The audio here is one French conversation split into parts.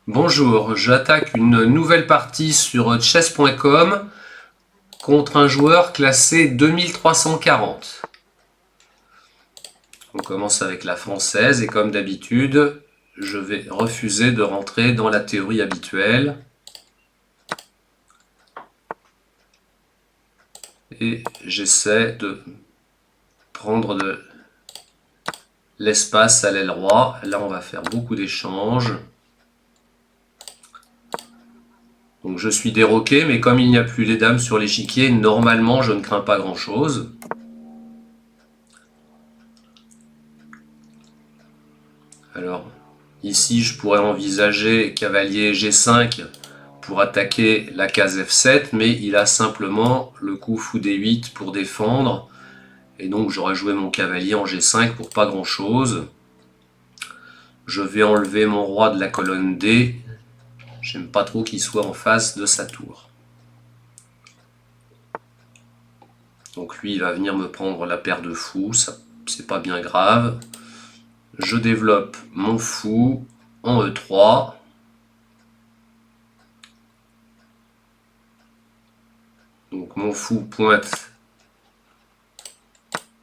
Bonjour, j'attaque une nouvelle partie sur chess.com contre un joueur classé 2340. On commence avec la française et comme d'habitude, je vais refuser de rentrer dans la théorie habituelle. Et j'essaie de prendre de l'espace à l'aile roi. Là, on va faire beaucoup d'échanges. Donc je suis déroqué, mais comme il n'y a plus les dames sur l'échiquier, normalement je ne crains pas grand chose. Alors ici je pourrais envisager cavalier G5 pour attaquer la case F7, mais il a simplement le coup fou D8 pour défendre, et donc j'aurais joué mon cavalier en G5 pour pas grand chose. Je vais enlever mon roi de la colonne D, j'aime pas trop qu'il soit en face de sa tour. Donc lui il va venir me prendre la paire de fous, ça c'est pas bien grave. Je développe mon fou en E3. Donc mon fou pointe,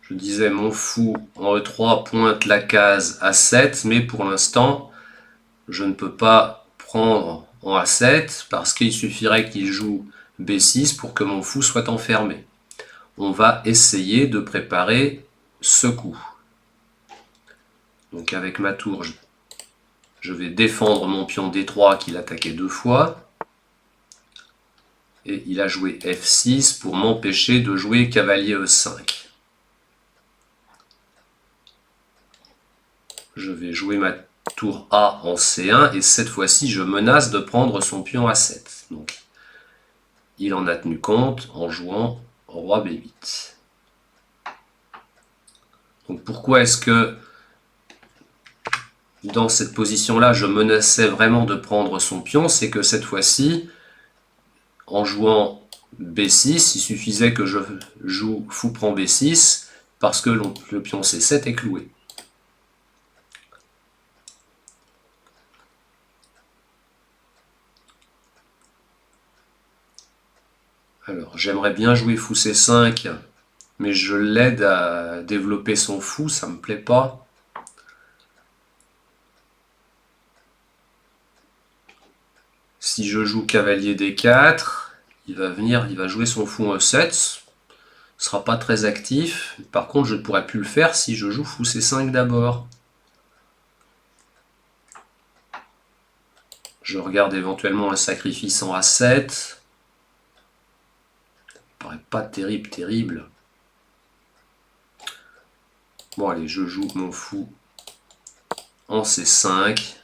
je disais mon fou en E3 pointe la case A7, mais pour l'instant, je ne peux pas prendre en A7 parce qu'il suffirait qu'il joue B6 pour que mon fou soit enfermé. On va essayer de préparer ce coup. Donc avec ma tour, je vais défendre mon pion D3 qu'il attaquait deux fois. Et il a joué F6 pour m'empêcher de jouer cavalier E5. Je vais jouer ma tour A en C1 et cette fois-ci je menace de prendre son pion A7. Donc il en a tenu compte en jouant roi B8. Donc pourquoi est-ce que dans cette position-là je menaçais vraiment de prendre son pion? C'est que cette fois-ci, en jouant B6, il suffisait que je joue fou prend B6 parce que le pion C7 est cloué. Alors j'aimerais bien jouer fou C5, mais je l'aide à développer son fou, ça me plaît pas. Si je joue cavalier D4, il va jouer son fou en E7. Ce sera pas très actif. Par contre, je ne pourrais plus le faire si je joue fou C5 d'abord. Je regarde éventuellement un sacrifice en A7. Ça me paraît pas terrible. Bon allez, je joue mon fou en C5.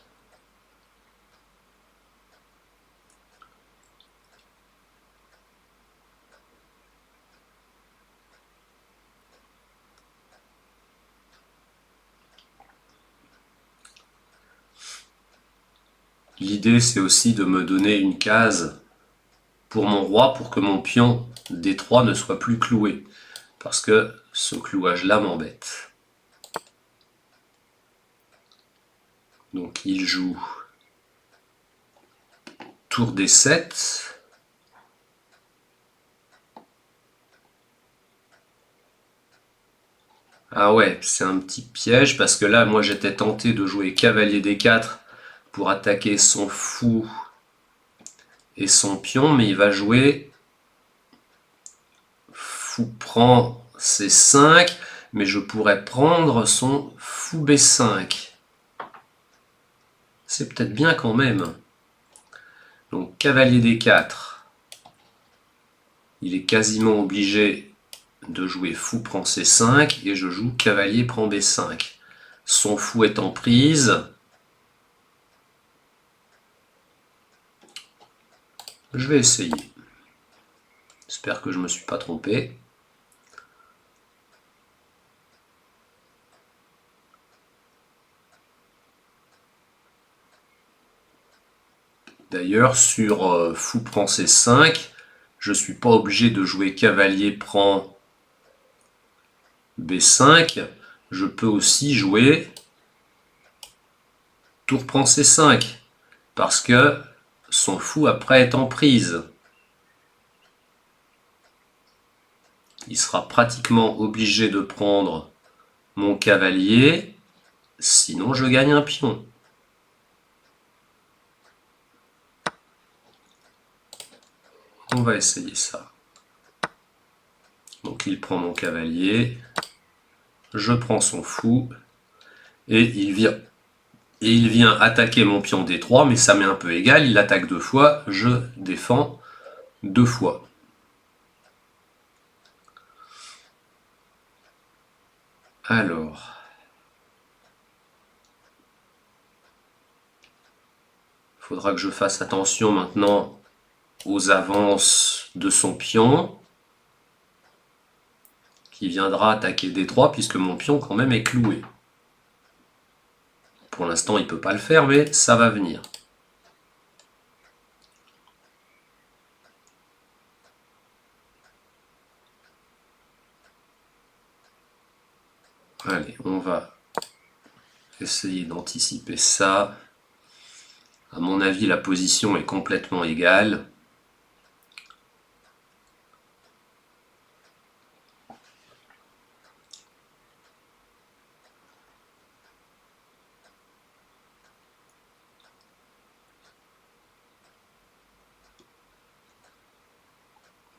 L'idée, c'est aussi de me donner une case pour mon roi pour que mon pion D3 ne soit plus cloué. Parce que ce clouage-là m'embête. Donc il joue tour D7. Ah ouais, c'est un petit piège parce que là, moi j'étais tenté de jouer cavalier D4 pour attaquer son fou et son pion, mais il va jouer fou prend C5, mais je pourrais prendre son fou B5. C'est peut-être bien quand même. Donc cavalier D4, il est quasiment obligé de jouer fou prend C5 et je joue cavalier prend B5. Son fou est en prise. Je vais essayer. J'espère que je ne me suis pas trompé. D'ailleurs, sur fou prend C5, je ne suis pas obligé de jouer cavalier prend B5. Je peux aussi jouer tour prend C5. parce que son fou après est en prise. Il sera pratiquement obligé de prendre mon cavalier, sinon je gagne un pion. On va essayer ça. Donc il prend mon cavalier, je prends son fou, et il vient attaquer mon pion D3, mais ça m'est un peu égal, il attaque 2 fois, je défends 2 fois. Alors, il faudra que je fasse attention maintenant aux avances de son pion, qui viendra attaquer D3, puisque mon pion quand même est cloué. Pour l'instant, il ne peut pas le faire, mais ça va venir. Allez, on va essayer d'anticiper ça. À mon avis, la position est complètement égale.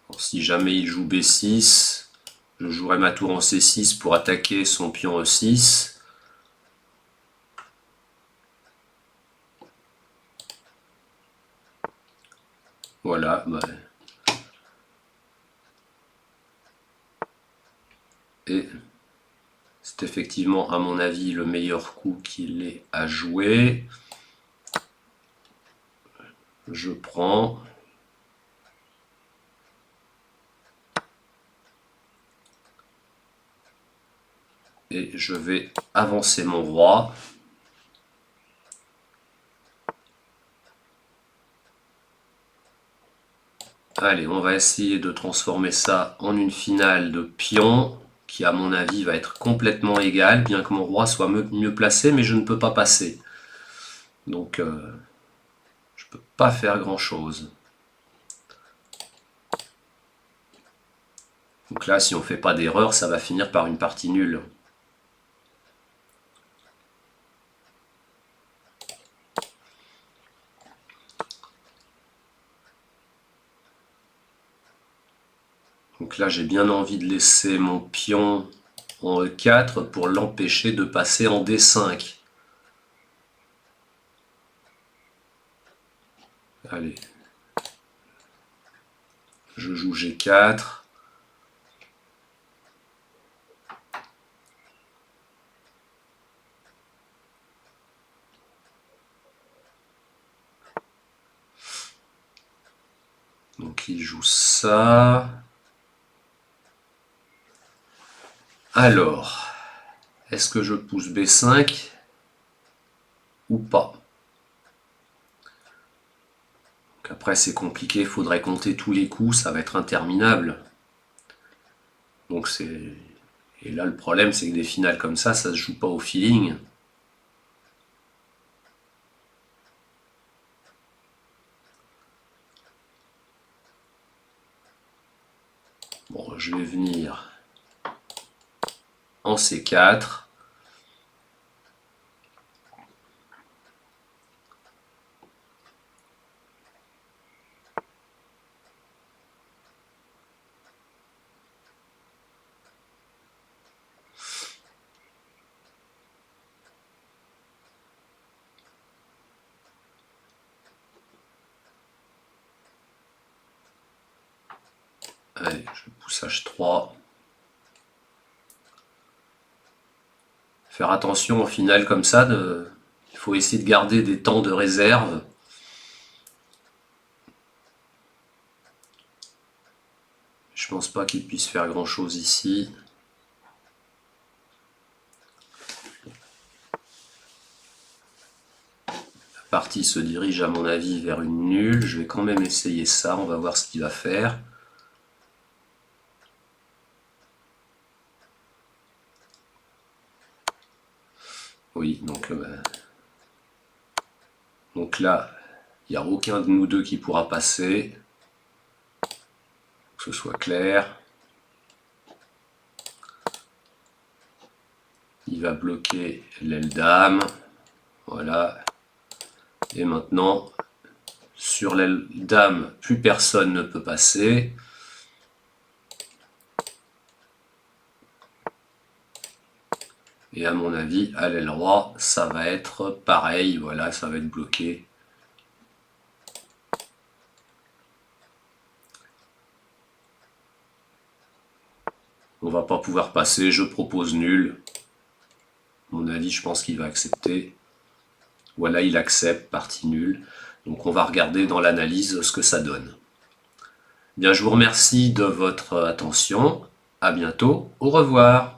Bon, si jamais il joue B6, je jouerai ma tour en C6 pour attaquer son pion E6. Voilà. Bah. Et c'est effectivement, à mon avis, le meilleur coup qu'il ait à jouer. Je prends. Et je vais avancer mon roi. Allez, on va essayer de transformer ça en une finale de pion, qui à mon avis va être complètement égale, bien que mon roi soit mieux placé, mais je ne peux pas passer. Donc, je ne peux pas faire grand-chose. Donc là, si on ne fait pas d'erreur, ça va finir par une partie nulle. Donc là, j'ai bien envie de laisser mon pion en E4 pour l'empêcher de passer en D5. Allez. Je joue G4. Donc il joue ça. Alors, est-ce que je pousse B5 ou pas? Donc après c'est compliqué, il faudrait compter tous les coups, ça va être interminable. Donc c'est... Et là le problème c'est que des finales comme ça se joue pas au feeling. Bon, je vais venir en C4. Allez, je pousse H3. Faire attention au final comme ça, il faut essayer de garder des temps de réserve. Je pense pas qu'il puisse faire grand chose ici. La partie se dirige à mon avis vers une nulle. Je vais quand même essayer ça, on va voir ce qu'il va faire. Oui, donc là, Il n'y a aucun de nous deux qui pourra passer. Que ce soit clair. Il va bloquer l'aile dame. Voilà. Et maintenant, sur l'aile dame, plus personne ne peut passer. Et à mon avis, à l'aile roi, ça va être pareil. Voilà, ça va être bloqué. On va pas pouvoir passer. Je propose nul. À mon avis, je pense qu'il va accepter. Voilà, il accepte, partie nulle. Donc on va regarder dans l'analyse ce que ça donne. Bien, je vous remercie de votre attention. À bientôt. Au revoir.